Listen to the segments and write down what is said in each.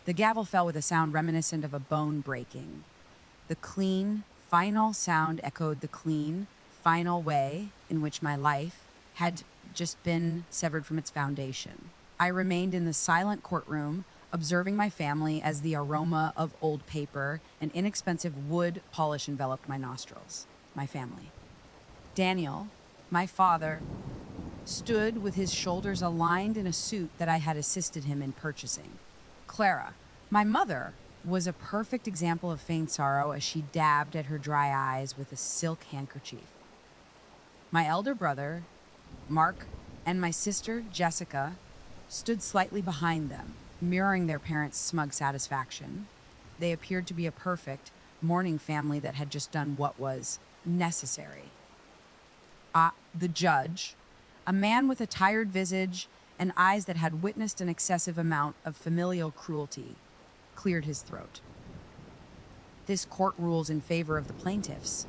The gavel fell with a sound reminiscent of a bone breaking. The clean, final sound echoed the clean, final way in which my life had just been severed from its foundation. I remained in the silent courtroom, observing my family as the aroma of old paper and inexpensive wood polish enveloped my nostrils. My family. Daniel, my father, stood with his shoulders aligned in a suit that I had assisted him in purchasing. Clara, my mother, was a perfect example of feigned sorrow as she dabbed at her dry eyes with a silk handkerchief. My elder brother, Mark, and my sister, Jessica, stood slightly behind them, mirroring their parents' smug satisfaction. They appeared to be a perfect, mourning family that had just done what was necessary. The judge, a man with a tired visage and eyes that had witnessed an excessive amount of familial cruelty, cleared his throat. This court rules in favor of the plaintiffs.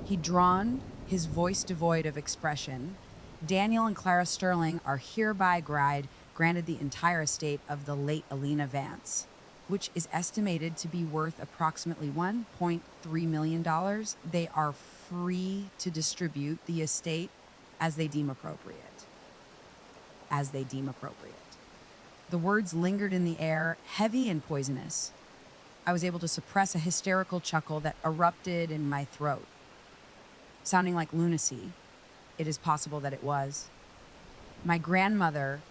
He droned, his voice devoid of expression. Daniel and Clara Sterling are hereby granted the entire estate of the late Alina Vance, which is estimated to be worth approximately $1.3 million. They are free to distribute the estate as they deem appropriate. As they deem appropriate. The words lingered in the air, heavy and poisonous. I was able to suppress a hysterical chuckle that erupted in my throat. Sounding like lunacy, it is possible that it was. My grandmother,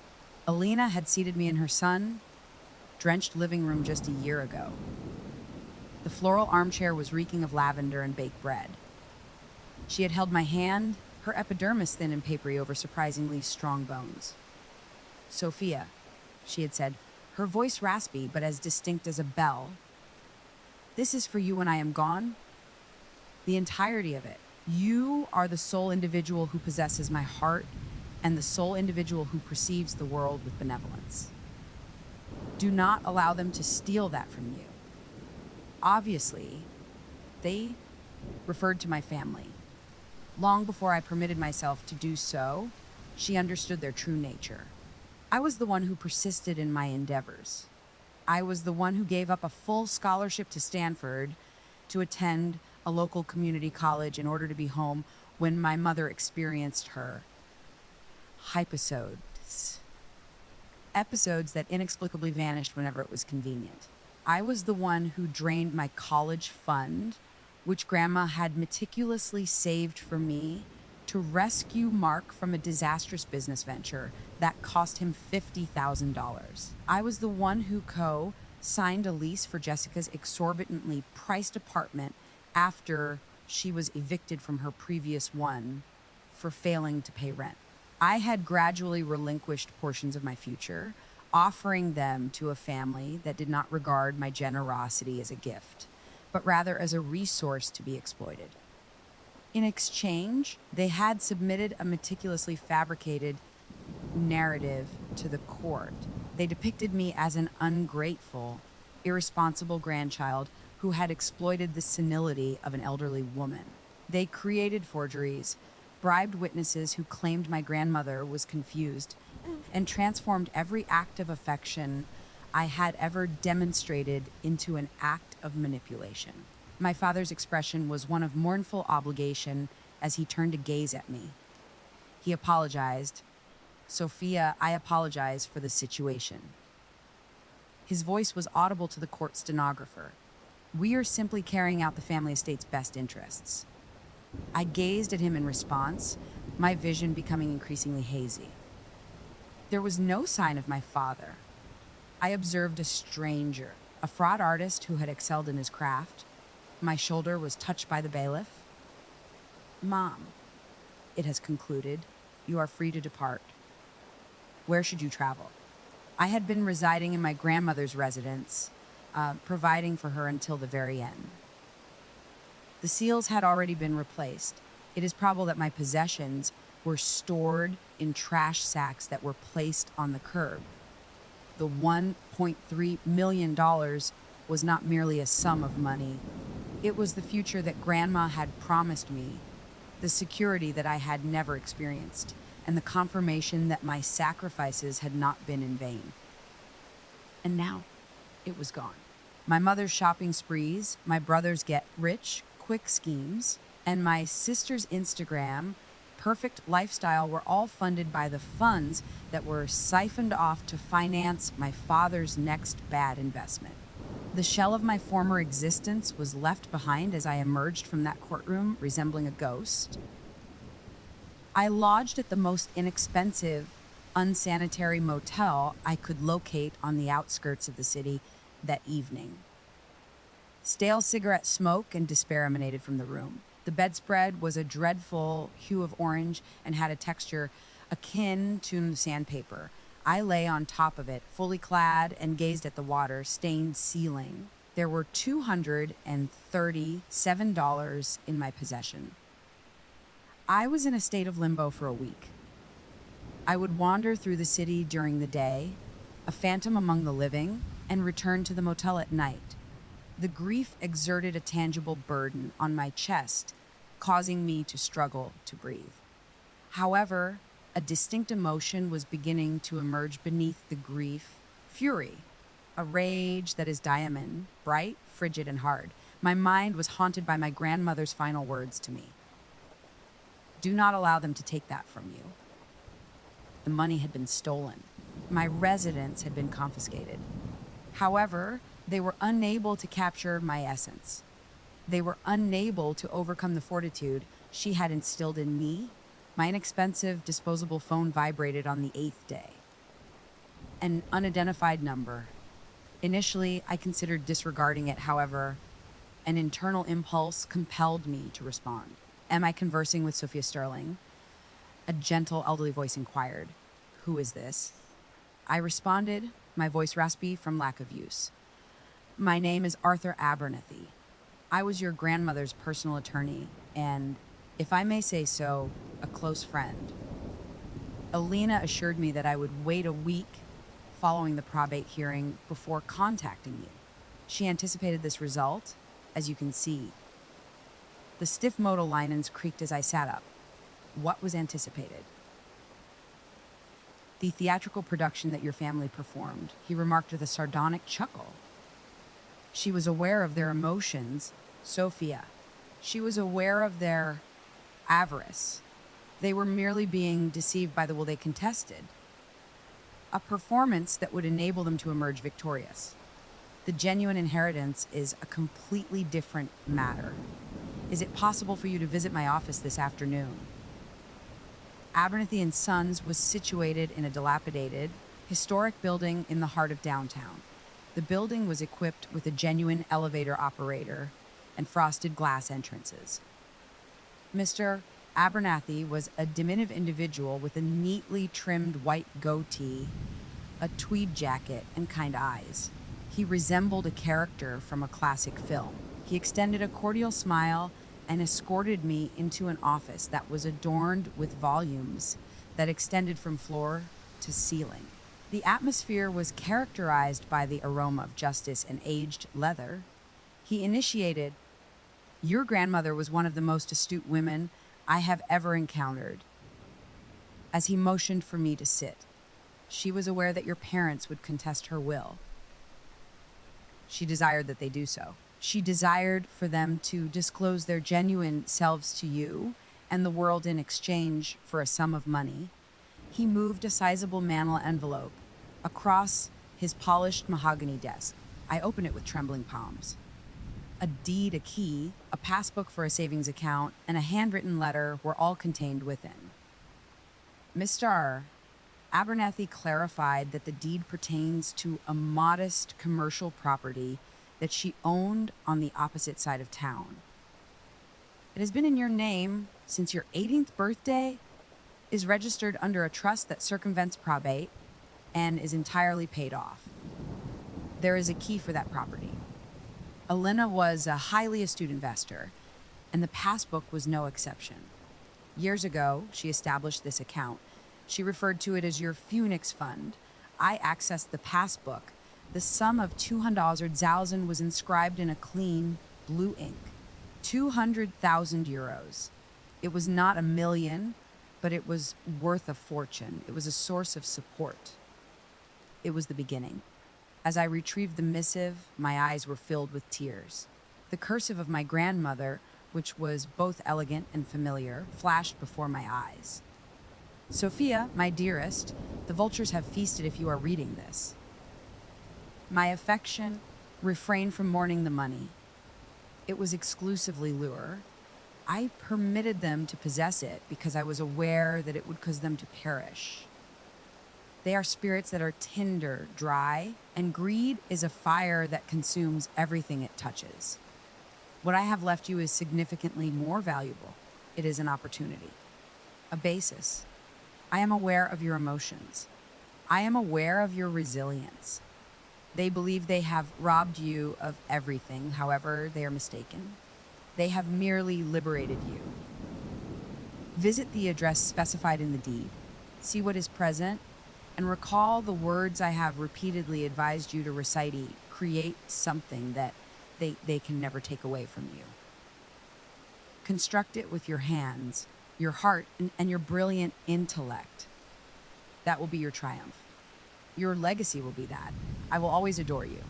Alina, had seated me in her sun-drenched living room just a year ago. The floral armchair was reeking of lavender and baked bread. She had held my hand, her epidermis thin and papery over surprisingly strong bones. Sophia, she had said, her voice raspy but as distinct as a bell. This is for you when I am gone. The entirety of it. You are the sole individual who possesses my heart and the sole individual who perceives the world with benevolence. Do not allow them to steal that from you. Obviously, they referred to my family. Long before I permitted myself to do so, she understood their true nature. I was the one who persisted in my endeavors. I was the one who gave up a full scholarship to Stanford to attend a local community college in order to be home when my mother experienced her episodes that inexplicably vanished whenever it was convenient. I was the one who drained my college fund, which Grandma had meticulously saved for me, to rescue Mark from a disastrous business venture that cost him $50,000. I was the one who signed a lease for Jessica's exorbitantly priced apartment after she was evicted from her previous one for failing to pay rent. I had gradually relinquished portions of my future, offering them to a family that did not regard my generosity as a gift, but rather as a resource to be exploited. In exchange, they had submitted a meticulously fabricated narrative to the court. They depicted me as an ungrateful, irresponsible grandchild who had exploited the senility of an elderly woman. They created forgeries, bribed witnesses who claimed my grandmother was confused, and transformed every act of affection I had ever demonstrated into an act of manipulation. My father's expression was one of mournful obligation as he turned to gaze at me. He apologized. Sophia, I apologize for the situation. His voice was audible to the court stenographer. We are simply carrying out the family estate's best interests. I gazed at him in response, my vision becoming increasingly hazy. There was no sign of my father. I observed a stranger, a fraud artist who had excelled in his craft. My shoulder was touched by the bailiff. Mom, it has concluded. You are free to depart. Where should you travel? I had been residing in my grandmother's residence, providing for her until the very end. The seals had already been replaced. It is probable that my possessions were stored in trash sacks that were placed on the curb. The $1.3 million was not merely a sum of money. It was the future that Grandma had promised me, the security that I had never experienced, and the confirmation that my sacrifices had not been in vain. And now, it was gone. My mother's shopping sprees, my brother's get rich quick schemes, and my sister's Instagram perfect lifestyle were all funded by the funds that were siphoned off to finance my father's next bad investment. The shell of my former existence was left behind as I emerged from that courtroom, resembling a ghost. I lodged at the most inexpensive, unsanitary motel I could locate on the outskirts of the city that evening. Stale cigarette smoke and despair emanated from the room. The bedspread was a dreadful hue of orange and had a texture akin to sandpaper. I lay on top of it, fully clad, and gazed at the water-stained ceiling. There were $237 in my possession. I was in a state of limbo for a week. I would wander through the city during the day, a phantom among the living, and return to the motel at night. The grief exerted a tangible burden on my chest, causing me to struggle to breathe. However, a distinct emotion was beginning to emerge beneath the grief: fury, a rage that is diamond, bright, frigid, and hard. My mind was haunted by my grandmother's final words to me. Do not allow them to take that from you. The money had been stolen. My residence had been confiscated. However, they were unable to capture my essence. They were unable to overcome the fortitude she had instilled in me. My inexpensive disposable phone vibrated on the 8th day. An unidentified number. Initially, I considered disregarding it. However, an internal impulse compelled me to respond. Am I conversing with Sophia Sterling? A gentle, elderly voice inquired. Who is this? I responded, my voice raspy from lack of use. My name is Arthur Abernathy. I was your grandmother's personal attorney, and, if I may say so, a close friend. Alina assured me that I would wait a week following the probate hearing before contacting you. She anticipated this result, as you can see. The stiff modal linens creaked as I sat up. What was anticipated? The theatrical production that your family performed, he remarked with a sardonic chuckle. She was aware of their emotions, Sophia. She was aware of their avarice. They were merely being deceived by the will they contested. A performance that would enable them to emerge victorious. The genuine inheritance is a completely different matter. Is it possible for you to visit my office this afternoon? Abernathy and Sons was situated in a dilapidated, historic building in the heart of downtown. The building was equipped with a genuine elevator operator and frosted glass entrances. Mr. Abernathy was a diminutive individual with a neatly trimmed white goatee, a tweed jacket, and kind eyes. He resembled a character from a classic film. He extended a cordial smile and escorted me into an office that was adorned with volumes that extended from floor to ceiling. The atmosphere was characterized by the aroma of justice and aged leather. He initiated, "Your grandmother was one of the most astute women I have ever encountered." As he motioned for me to sit, she was aware that your parents would contest her will. She desired that they do so. She desired for them to disclose their genuine selves to you and the world in exchange for a sum of money. He moved a sizable manila envelope across his polished mahogany desk. I opened it with trembling palms. A deed, a key, a passbook for a savings account, and a handwritten letter were all contained within. Mr. Abernathy clarified that the deed pertains to a modest commercial property that she owned on the opposite side of town. It has been in your name since your 18th birthday, is registered under a trust that circumvents probate, and is entirely paid off. There is a key for that property. Alina was a highly astute investor, and the passbook was no exception. Years ago, she established this account. She referred to it as your Phoenix Fund. I accessed the passbook. The sum of $200,000 was inscribed in a clean blue ink. 200,000 euros. It was not a million, but it was worth a fortune. It was a source of support. It was the beginning. As I retrieved the missive, my eyes were filled with tears. The cursive of my grandmother, which was both elegant and familiar, flashed before my eyes. Sophia, my dearest, the vultures have feasted if you are reading this. My affection, refrain from mourning the money. It was exclusively lure. I permitted them to possess it because I was aware that it would cause them to perish. They are spirits that are tinder, dry, and greed is a fire that consumes everything it touches. What I have left you is significantly more valuable. It is an opportunity, a basis. I am aware of your emotions. I am aware of your resilience. They believe they have robbed you of everything, however, they are mistaken. They have merely liberated you. Visit the address specified in the deed. See what is present, and recall the words I have repeatedly advised you to recite. Create something that they can never take away from you. Construct it with your hands, your heart, and your brilliant intellect. That will be your triumph. Your legacy will be that. I will always adore you.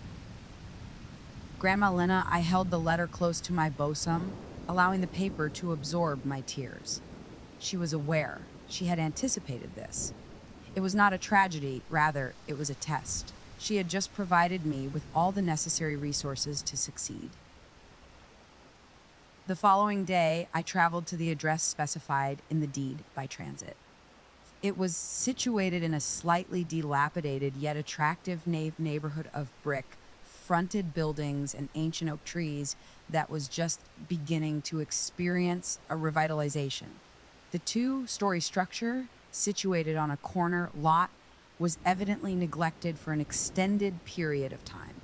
Grandma Lena, I held the letter close to my bosom, allowing the paper to absorb my tears. She was aware. She had anticipated this. It was not a tragedy, rather, it was a test. She had just provided me with all the necessary resources to succeed. The following day, I traveled to the address specified in the deed by transit. It was situated in a slightly dilapidated yet attractive neighborhood of brick, fronted buildings and ancient oak trees that was just beginning to experience a revitalization. The two-story structure, situated on a corner lot, was evidently neglected for an extended period of time.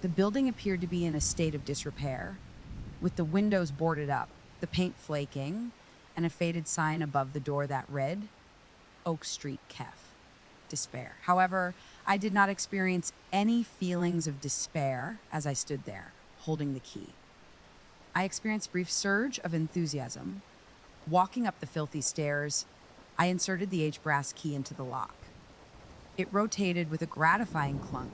The building appeared to be in a state of disrepair, with the windows boarded up, the paint flaking, and a faded sign above the door that read, Oak Street Kef, despair. However, I did not experience any feelings of despair as I stood there, holding the key. I experienced a brief surge of enthusiasm. Walking up the filthy stairs, I inserted the H-brass key into the lock. It rotated with a gratifying clunk.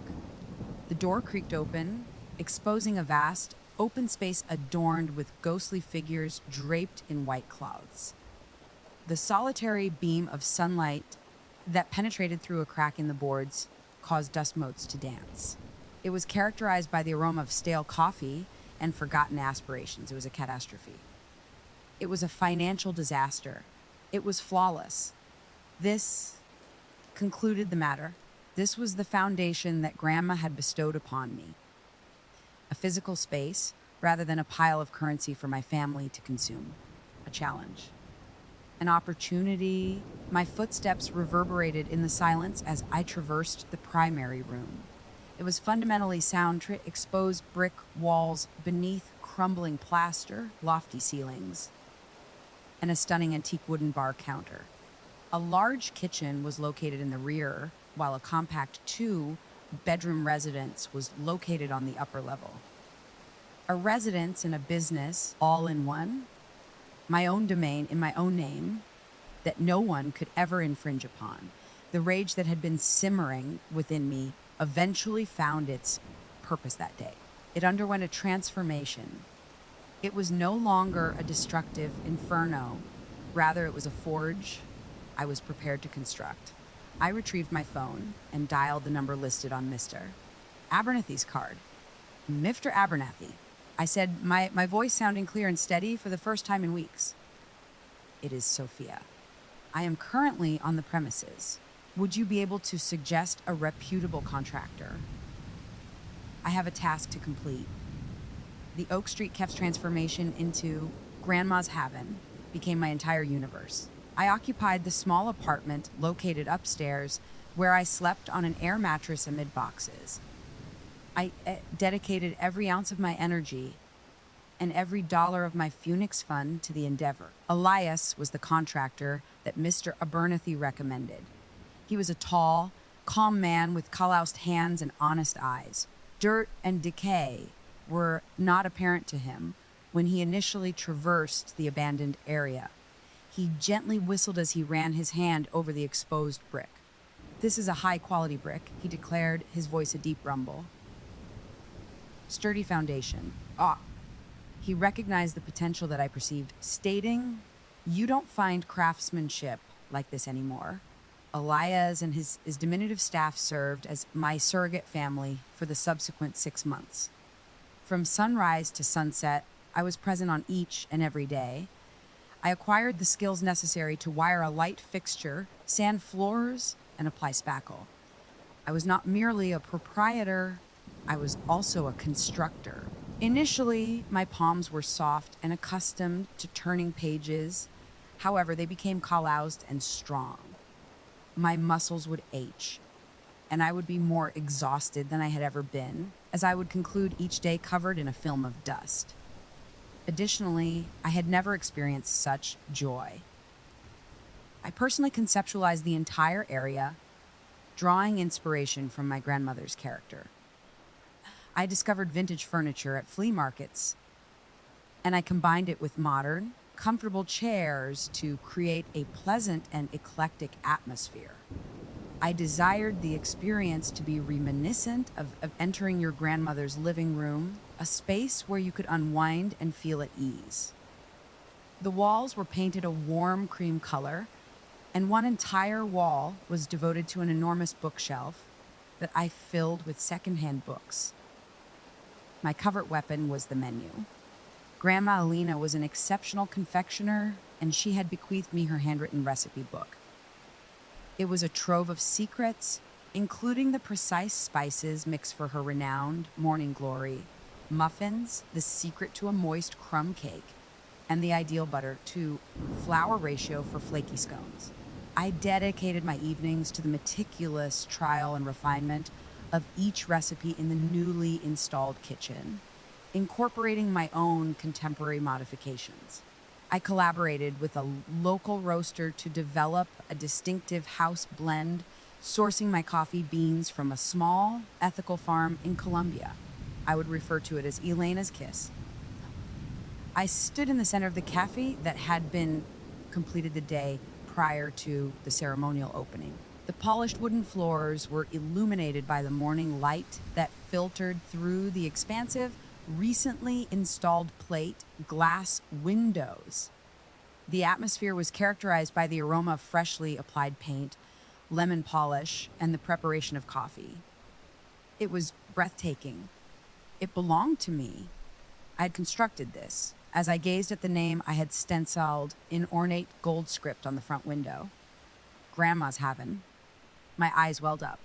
The door creaked open, exposing a vast, open space adorned with ghostly figures draped in white cloths. The solitary beam of sunlight that penetrated through a crack in the boards caused dust motes to dance. It was characterized by the aroma of stale coffee and forgotten aspirations. It was a catastrophe. It was a financial disaster. It was flawless. This concluded the matter. This was the foundation that Grandma had bestowed upon me. A physical space rather than a pile of currency for my family to consume. A challenge. An opportunity. My footsteps reverberated in the silence as I traversed the primary room. It was fundamentally sound, exposed brick walls beneath crumbling plaster, lofty ceilings, and a stunning antique wooden bar counter. A large kitchen was located in the rear, while a compact two-bedroom residence was located on the upper level. A residence and a business all in one. My own domain in my own name that no one could ever infringe upon. The rage that had been simmering within me eventually found its purpose that day. It underwent a transformation. It was no longer a destructive inferno. Rather, it was a forge I was prepared to construct. I retrieved my phone and dialed the number listed on Mr. Abernathy's card. Mr. Abernathy. I said, my voice sounding clear and steady for the first time in weeks. It is Sophia. I am currently on the premises. Would you be able to suggest a reputable contractor? I have a task to complete. The Oak Street Kef's transformation into Grandma's Haven became my entire universe. I occupied the small apartment located upstairs where I slept on an air mattress amid boxes. I dedicated every ounce of my energy and every dollar of my Phoenix fund to the endeavor. Elias was the contractor that Mr. Abernathy recommended. He was a tall, calm man with calloused hands and honest eyes. Dirt and decay were not apparent to him when he initially traversed the abandoned area. He gently whistled as he ran his hand over the exposed brick. This is a high-quality brick, he declared, his voice a deep rumble. Sturdy foundation. Ah, he recognized the potential that I perceived, stating, "You don't find craftsmanship like this anymore." Elias and his diminutive staff served as my surrogate family for the subsequent 6 months. From sunrise to sunset, I was present on each and every day. I acquired the skills necessary to wire a light fixture, sand floors, and apply spackle. I was not merely a proprietor, I was also a constructor. Initially, my palms were soft and accustomed to turning pages. However, they became calloused and strong. My muscles would ache, and I would be more exhausted than I had ever been, as I would conclude each day covered in a film of dust. Additionally, I had never experienced such joy. I personally conceptualized the entire area, drawing inspiration from my grandmother's character. I discovered vintage furniture at flea markets, and I combined it with modern, comfortable chairs to create a pleasant and eclectic atmosphere. I desired the experience to be reminiscent of entering your grandmother's living room, a space where you could unwind and feel at ease. The walls were painted a warm cream color, and one entire wall was devoted to an enormous bookshelf that I filled with secondhand books. My covert weapon was the menu. Grandma Alina was an exceptional confectioner, and she had bequeathed me her handwritten recipe book. It was a trove of secrets, including the precise spices mixed for her renowned morning glory, muffins, the secret to a moist crumb cake, and the ideal butter to flour ratio for flaky scones. I dedicated my evenings to the meticulous trial and refinement of each recipe in the newly installed kitchen, incorporating my own contemporary modifications. I collaborated with a local roaster to develop a distinctive house blend, sourcing my coffee beans from a small, ethical farm in Colombia. I would refer to it as Elena's Kiss. I stood in the center of the cafe that had been completed the day prior to the ceremonial opening. The polished wooden floors were illuminated by the morning light that filtered through the expansive, recently installed plate glass windows. The atmosphere was characterized by the aroma of freshly applied paint, lemon polish, and the preparation of coffee. It was breathtaking. It belonged to me. I had constructed this. As I gazed at the name I had stenciled in ornate gold script on the front window, Grandma's Haven, my eyes welled up.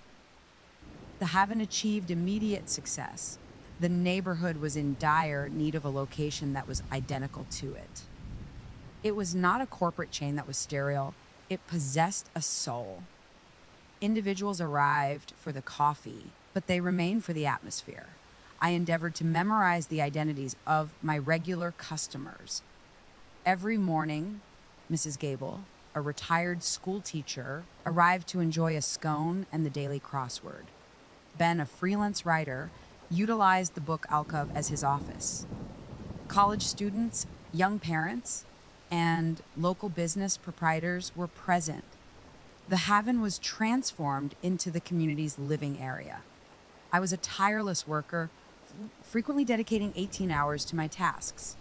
The Haven achieved immediate success. The neighborhood was in dire need of a location that was identical to it. It was not a corporate chain that was sterile. It possessed a soul. Individuals arrived for the coffee, but they remained for the atmosphere. I endeavored to memorize the identities of my regular customers. Every morning, Mrs. Gable, a retired school teacher, arrived to enjoy a scone and the daily crossword. Ben, a freelance writer, utilized the book alcove as his office. College students, young parents, and local business proprietors were present. The Haven was transformed into the community's living area. I was a tireless worker, frequently dedicating 18 hours to my tasks.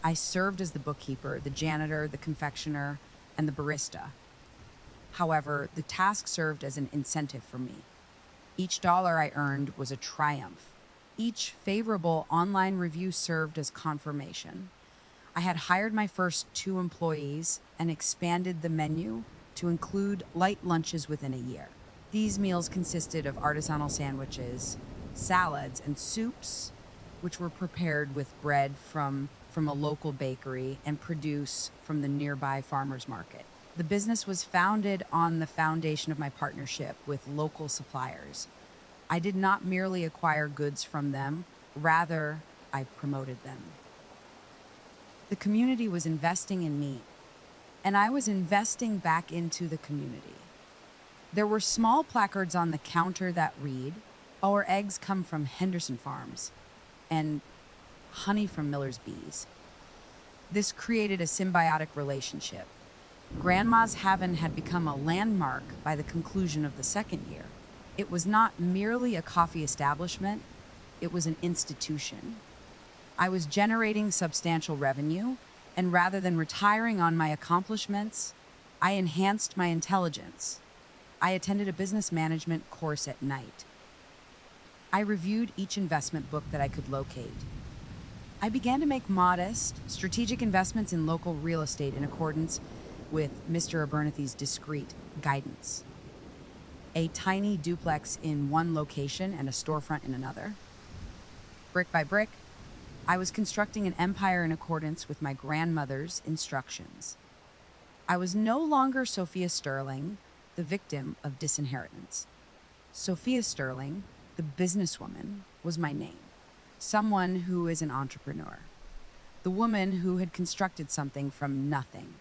I served as the bookkeeper, the janitor, the confectioner, and the barista. However, the task served as an incentive for me. Each dollar I earned was a triumph. Each favorable online review served as confirmation. I had hired my first 2 employees and expanded the menu to include light lunches within a year. These meals consisted of artisanal sandwiches, salads, and soups, which were prepared with bread from a local bakery and produce from the nearby farmers market. The business was founded on the foundation of my partnership with local suppliers. I did not merely acquire goods from them, rather, I promoted them. The community was investing in me, and I was investing back into the community. There were small placards on the counter that read, "Our eggs come from Henderson Farms," and "Honey from Miller's Bees." This created a symbiotic relationship. Grandma's Haven had become a landmark by the conclusion of the second year. It was not merely a coffee establishment, it was an institution. I was generating substantial revenue, and rather than retiring on my accomplishments, I enhanced my intelligence. I attended a business management course at night. I reviewed each investment book that I could locate. I began to make modest, strategic investments in local real estate in accordance with Mr. Abernathy's discreet guidance. A tiny duplex in one location and a storefront in another. Brick by brick, I was constructing an empire in accordance with my grandmother's instructions. I was no longer Sophia Sterling, the victim of disinheritance. Sophia Sterling, the businesswoman, was my name. Someone who is an entrepreneur. The woman who had constructed something from nothing.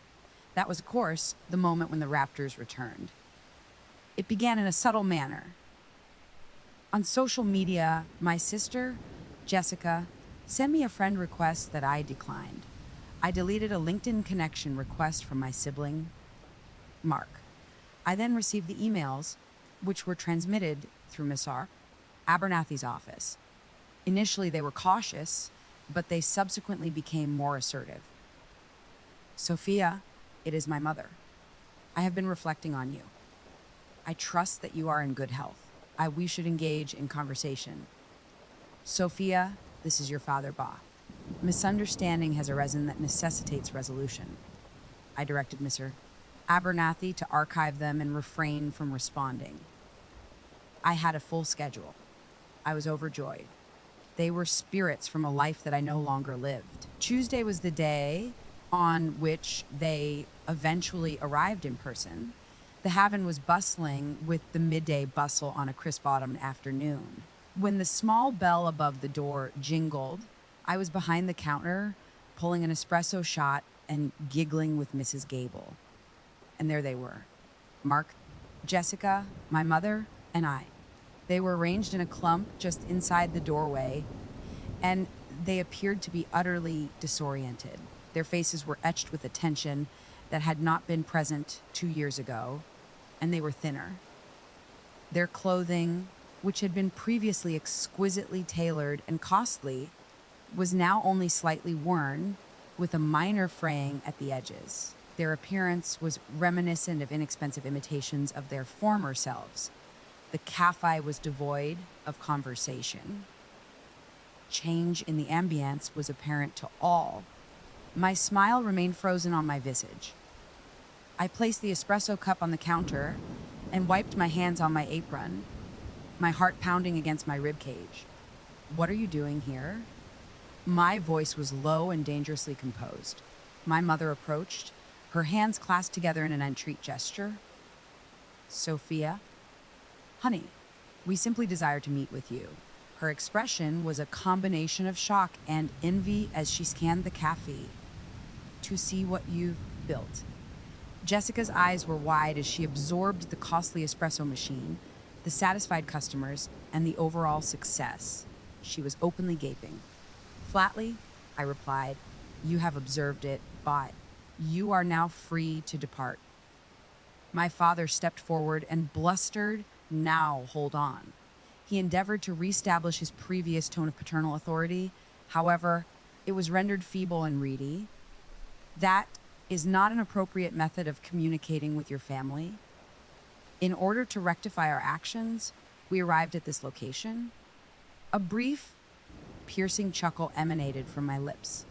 That was, of course, the moment when the Raptors returned. It began in a subtle manner. On social media, my sister, Jessica, sent me a friend request that I declined. I deleted a LinkedIn connection request from my sibling, Mark. I then received the emails, which were transmitted through Miss Abernathy's office. Initially, they were cautious, but they subsequently became more assertive. Sophia, it is my mother. I have been reflecting on you. I trust that you are in good health. We should engage in conversation. Sophia, this is your father, Ba. Misunderstanding has arisen that necessitates resolution. I directed Mr. Abernathy to archive them and refrain from responding. I had a full schedule. I was overjoyed. They were spirits from a life that I no longer lived. Tuesday was the day on which they eventually arrived in person. The Haven was bustling with the midday bustle on a crisp autumn afternoon. When the small bell above the door jingled, I was behind the counter, pulling an espresso shot and giggling with Mrs. Gable. And there they were. Mark, Jessica, my mother, and I. They were arranged in a clump just inside the doorway, and they appeared to be utterly disoriented. Their faces were etched with a tension that had not been present 2 years ago, and they were thinner. Their clothing, which had been previously exquisitely tailored and costly, was now only slightly worn, with a minor fraying at the edges. Their appearance was reminiscent of inexpensive imitations of their former selves. The cafe was devoid of conversation. Change in the ambience was apparent to all. My smile remained frozen on my visage. I placed the espresso cup on the counter and wiped my hands on my apron, my heart pounding against my ribcage. What are you doing here? My voice was low and dangerously composed. My mother approached, her hands clasped together in an entreat gesture. Sophia, honey, we simply desire to meet with you. Her expression was a combination of shock and envy as she scanned the cafe to see what you've built. Jessica's eyes were wide as she absorbed the costly espresso machine, the satisfied customers, and the overall success. She was openly gaping. Flatly, I replied, you have observed it, but you are now free to depart. My father stepped forward and blustered, now hold on. He endeavored to reestablish his previous tone of paternal authority. However, it was rendered feeble and reedy. That is not an appropriate method of communicating with your family. In order to rectify our actions, we arrived at this location. A brief, piercing chuckle emanated from my lips.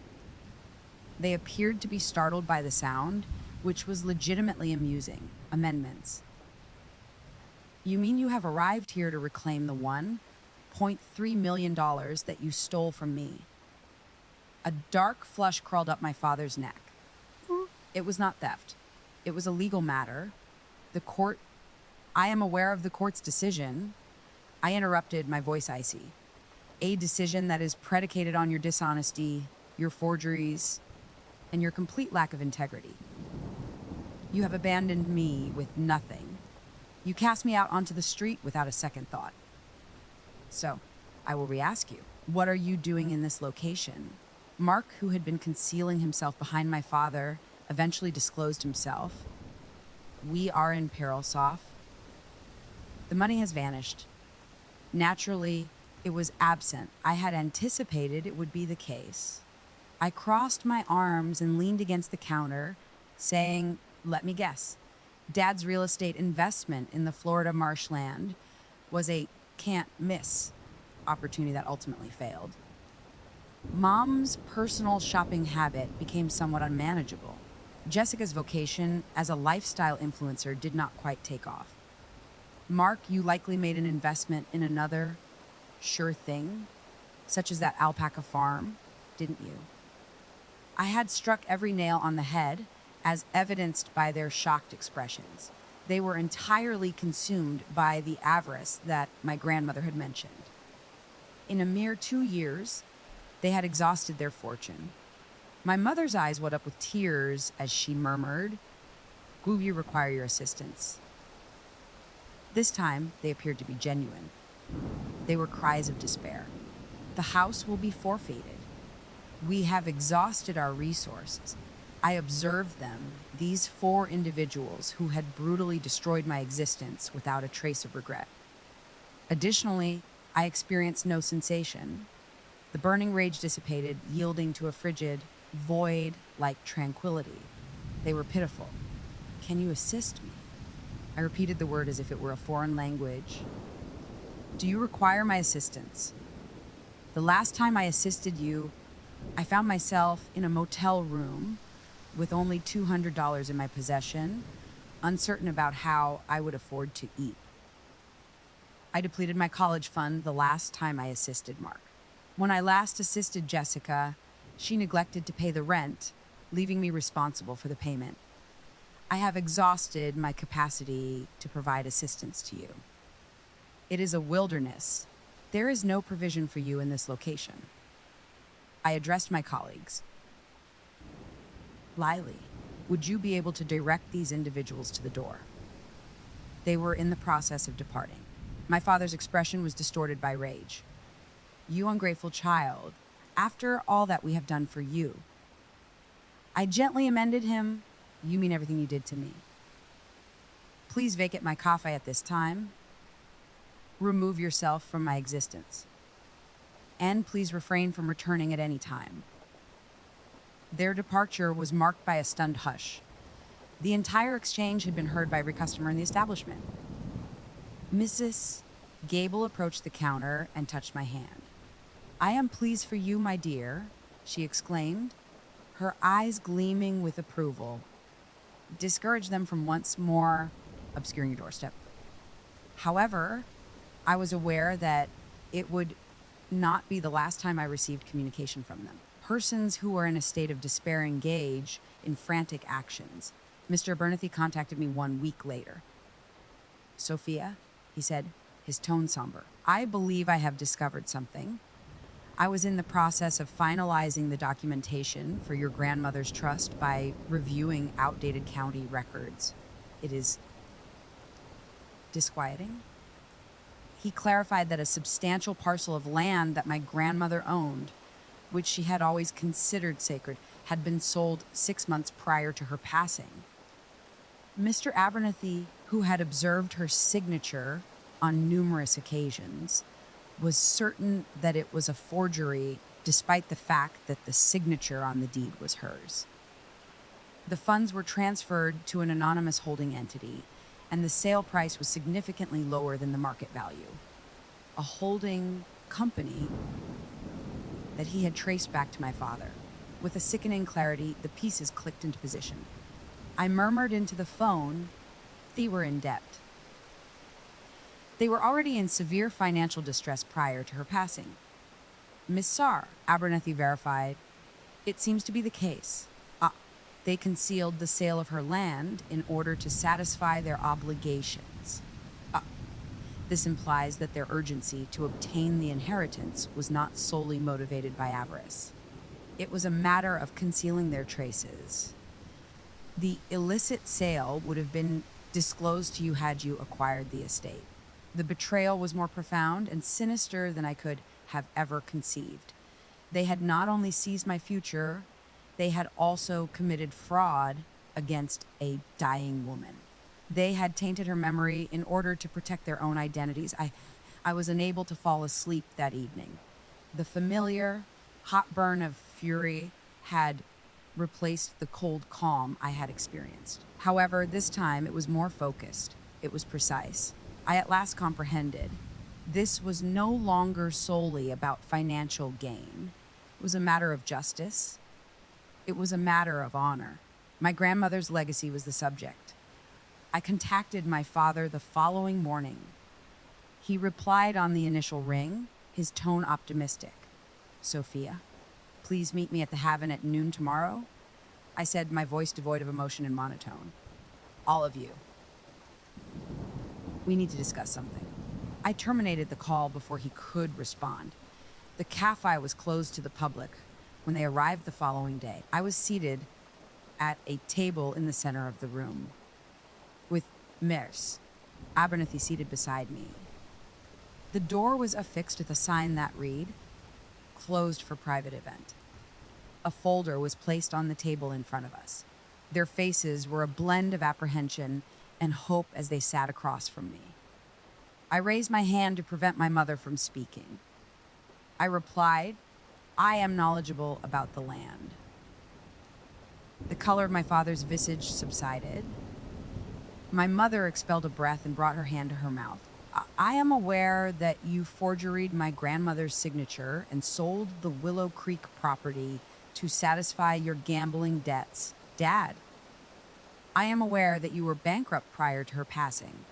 They appeared to be startled by the sound, which was legitimately amusing. Amendments. You mean you have arrived here to reclaim the $1.3 million that you stole from me? A dark flush crawled up my father's neck. It was not theft. It was a legal matter. I am aware of the court's decision. I interrupted, my voice icy. A decision that is predicated on your dishonesty, your forgeries, and your complete lack of integrity. You have abandoned me with nothing. You cast me out onto the street without a second thought. So, I will re-ask you, what are you doing in this location? Mark, who had been concealing himself behind my father, eventually disclosed himself. We are in peril, Soph. The money has vanished. Naturally, it was absent. I had anticipated it would be the case. I crossed my arms and leaned against the counter, saying, let me guess, Dad's real estate investment in the Florida marshland was a can't miss opportunity that ultimately failed. Mom's personal shopping habit became somewhat unmanageable. Jessica's vocation as a lifestyle influencer did not quite take off. Mark, you likely made an investment in another sure thing, such as that alpaca farm, didn't you? I had struck every nail on the head, as evidenced by their shocked expressions. They were entirely consumed by the avarice that my grandmother had mentioned. In a mere 2 years, they had exhausted their fortune. My mother's eyes welled up with tears as she murmured, "Will you require your assistance?" This time, they appeared to be genuine. They were cries of despair. The house will be forfeited. We have exhausted our resources. I observed them, these 4 individuals who had brutally destroyed my existence without a trace of regret. Additionally, I experienced no sensation. The burning rage dissipated, yielding to a frigid, void-like tranquility. They were pitiful. "Can you assist me?" I repeated the word as if it were a foreign language. "Do you require my assistance? The last time I assisted you, I found myself in a motel room with only $200 in my possession, uncertain about how I would afford to eat. I depleted my college fund the last time I assisted Mark. When I last assisted Jessica, she neglected to pay the rent, leaving me responsible for the payment. I have exhausted my capacity to provide assistance to you. It is a wilderness. There is no provision for you in this location." I addressed my colleagues. "Lily, would you be able to direct these individuals to the door?" They were in the process of departing. My father's expression was distorted by rage. "You ungrateful child, after all that we have done for you." I gently amended him, "You mean everything you did to me. Please vacate my cafe at this time. Remove yourself from my existence. And please refrain from returning at any time." Their departure was marked by a stunned hush. The entire exchange had been heard by every customer in the establishment. Mrs. Gable approached the counter and touched my hand. "I am pleased for you, my dear," she exclaimed, her eyes gleaming with approval. "Discourage them from once more obscuring your doorstep." However, I was aware that it would not be the last time I received communication from them. Persons who were in a state of despair engage in frantic actions. Mr. Abernathy contacted me 1 week later. "Sophia," he said, his tone somber, "I believe I have discovered something. I was in the process of finalizing the documentation for your grandmother's trust by reviewing outdated county records. It is disquieting." He clarified that a substantial parcel of land that my grandmother owned, which she had always considered sacred, had been sold 6 months prior to her passing. Mr. Abernathy, who had observed her signature on numerous occasions, was certain that it was a forgery, despite the fact that the signature on the deed was hers. The funds were transferred to an anonymous holding entity, and the sale price was significantly lower than the market value. A holding company that he had traced back to my father. With a sickening clarity, the pieces clicked into position. I murmured into the phone, "They were in debt." They were already in severe financial distress prior to her passing. "Miss Sarr," Abernathy verified, "it seems to be the case. They concealed the sale of her land in order to satisfy their obligations. This implies that their urgency to obtain the inheritance was not solely motivated by avarice. It was a matter of concealing their traces. The illicit sale would have been disclosed to you had you acquired the estate. The betrayal was more profound and sinister than I could have ever conceived. They had not only seized my future, they had also committed fraud against a dying woman." They had tainted her memory in order to protect their own identities. I was unable to fall asleep that evening. The familiar hot burn of fury had replaced the cold calm I had experienced. However, this time it was more focused. It was precise. I at last comprehended. This was no longer solely about financial gain. It was a matter of justice. It was a matter of honor. My grandmother's legacy was the subject. I contacted my father the following morning. He replied on the initial ring, his tone optimistic. "Sophia, please meet me at the Haven at noon tomorrow," I said, my voice devoid of emotion and monotone. "All of you. We need to discuss something." I terminated the call before he could respond. The cafe was closed to the public when they arrived the following day. I was seated at a table in the center of the room, with Mers Abernathy seated beside me. The door was affixed with a sign that read, "Closed for private event." A folder was placed on the table in front of us. Their faces were a blend of apprehension and hope as they sat across from me. I raised my hand to prevent my mother from speaking. I replied, "I am knowledgeable about the land." The color of my father's visage subsided. My mother expelled a breath and brought her hand to her mouth. "I am aware that you forgeried my grandmother's signature and sold the Willow Creek property to satisfy your gambling debts, Dad. I am aware that you were bankrupt prior to her passing."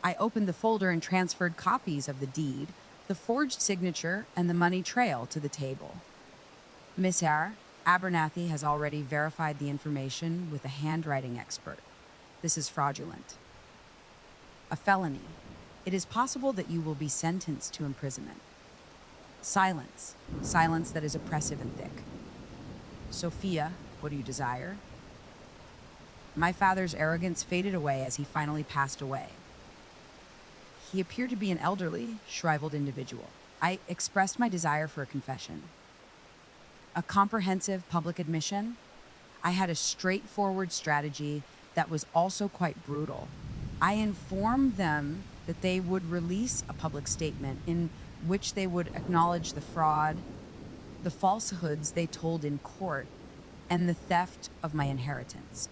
I opened the folder and transferred copies of the deed, the forged signature, and the money trail to the table. "Mr. Abernathy has already verified the information with a handwriting expert. This is fraudulent. A felony. It is possible that you will be sentenced to imprisonment. Silence. Silence that is oppressive and thick. Sophia, what do you desire?" My father's arrogance faded away as he finally passed away. He appeared to be an elderly, shriveled individual. I expressed my desire for a confession. A comprehensive public admission. I had a straightforward strategy that was also quite brutal. I informed them that they would release a public statement in which they would acknowledge the fraud, the falsehoods they told in court, and the theft of my inheritance.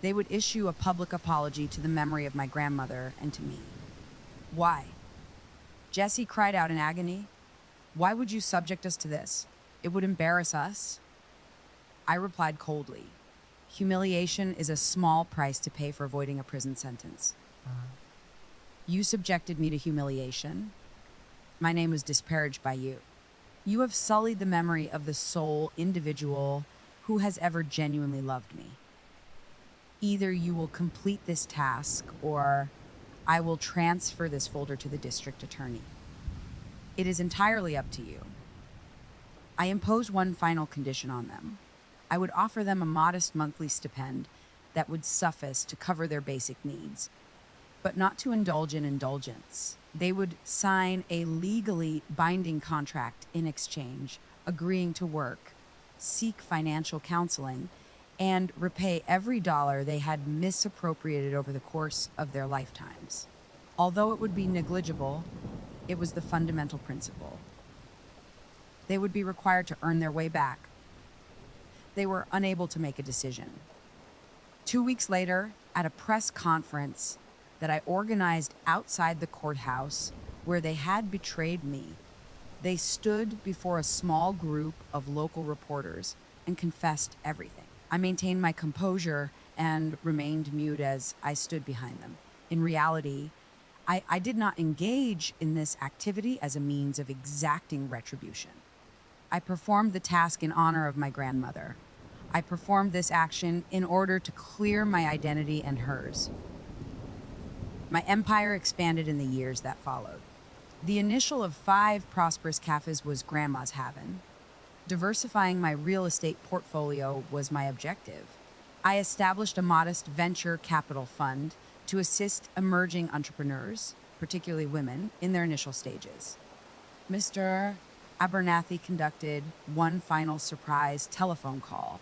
They would issue a public apology to the memory of my grandmother and to me. "Why?" Jesse cried out in agony. "Why would you subject us to this? It would embarrass us." I replied coldly, "Humiliation is a small price to pay for avoiding a prison sentence. You subjected me to humiliation. My name was disparaged by you. You have sullied the memory of the sole individual who has ever genuinely loved me. Either you will complete this task or I will transfer this folder to the district attorney. It is entirely up to you." I imposed one final condition on them. I would offer them a modest monthly stipend that would suffice to cover their basic needs, but not to indulge in indulgence. They would sign a legally binding contract in exchange, agreeing to work, seek financial counseling, and repay every dollar they had misappropriated over the course of their lifetimes. Although it would be negligible, it was the fundamental principle. They would be required to earn their way back. They were unable to make a decision. 2 weeks later, at a press conference that I organized outside the courthouse where they had betrayed me, they stood before a small group of local reporters and confessed everything. I maintained my composure and remained mute as I stood behind them. In reality, I did not engage in this activity as a means of exacting retribution. I performed the task in honor of my grandmother. I performed this action in order to clear my identity and hers. My empire expanded in the years that followed. The initial of 5 prosperous cafes was Grandma's Haven. Diversifying my real estate portfolio was my objective. I established a modest venture capital fund to assist emerging entrepreneurs, particularly women, in their initial stages. Mr. Abernathy conducted one final surprise telephone call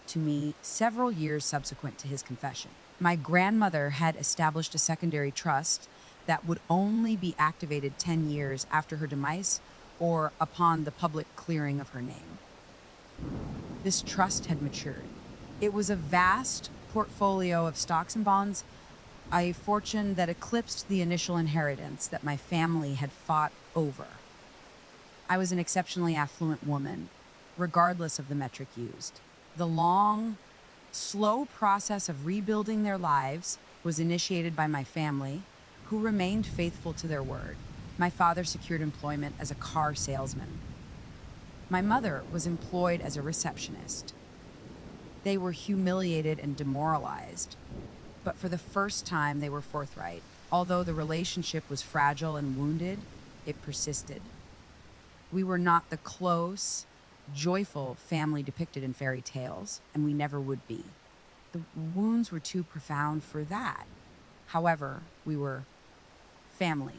to me several years subsequent to his confession. My grandmother had established a secondary trust that would only be activated 10 years after her demise or upon the public clearing of her name. This trust had matured. It was a vast portfolio of stocks and bonds, a fortune that eclipsed the initial inheritance that my family had fought over. I was an exceptionally affluent woman, regardless of the metric used. The long, slow process of rebuilding their lives was initiated by my family, who remained faithful to their word. My father secured employment as a car salesman. My mother was employed as a receptionist. They were humiliated and demoralized, but for the first time they were forthright. Although the relationship was fragile and wounded, it persisted. We were not the close, joyful family depicted in fairy tales, and we never would be. The wounds were too profound for that. However, we were family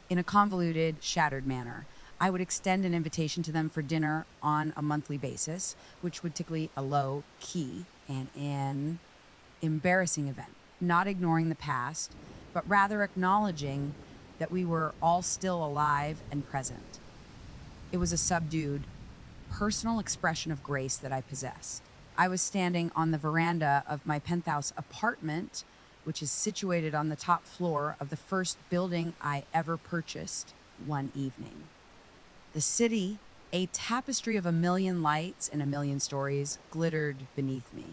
in a convoluted, shattered manner. I would extend an invitation to them for dinner on a monthly basis, which would typically a low key and an embarrassing event, not ignoring the past, but rather acknowledging that we were all still alive and present. It was a subdued, personal expression of grace that I possessed. I was standing on the veranda of my penthouse apartment, which is situated on the top floor of the first building I ever purchased, one evening. The city, a tapestry of a million lights and a million stories, glittered beneath me.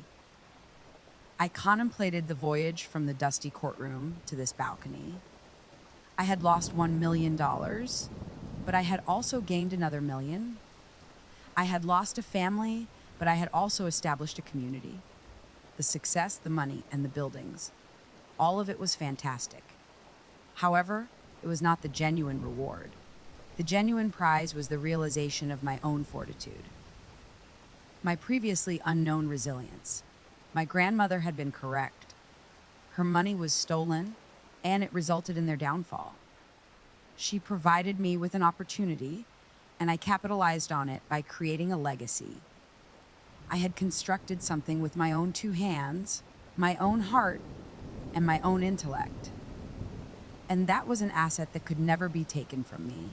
I contemplated the voyage from the dusty courtroom to this balcony. I had lost $1 million, but I had also gained another million. I had lost a family, but I had also established a community. The success, the money, and the buildings, all of it was fantastic. However, it was not the genuine reward. The genuine prize was the realization of my own fortitude, my previously unknown resilience. My grandmother had been correct. Her money was stolen, and it resulted in their downfall. She provided me with an opportunity, and I capitalized on it by creating a legacy. I had constructed something with my own two hands, my own heart, and my own intellect. And that was an asset that could never be taken from me.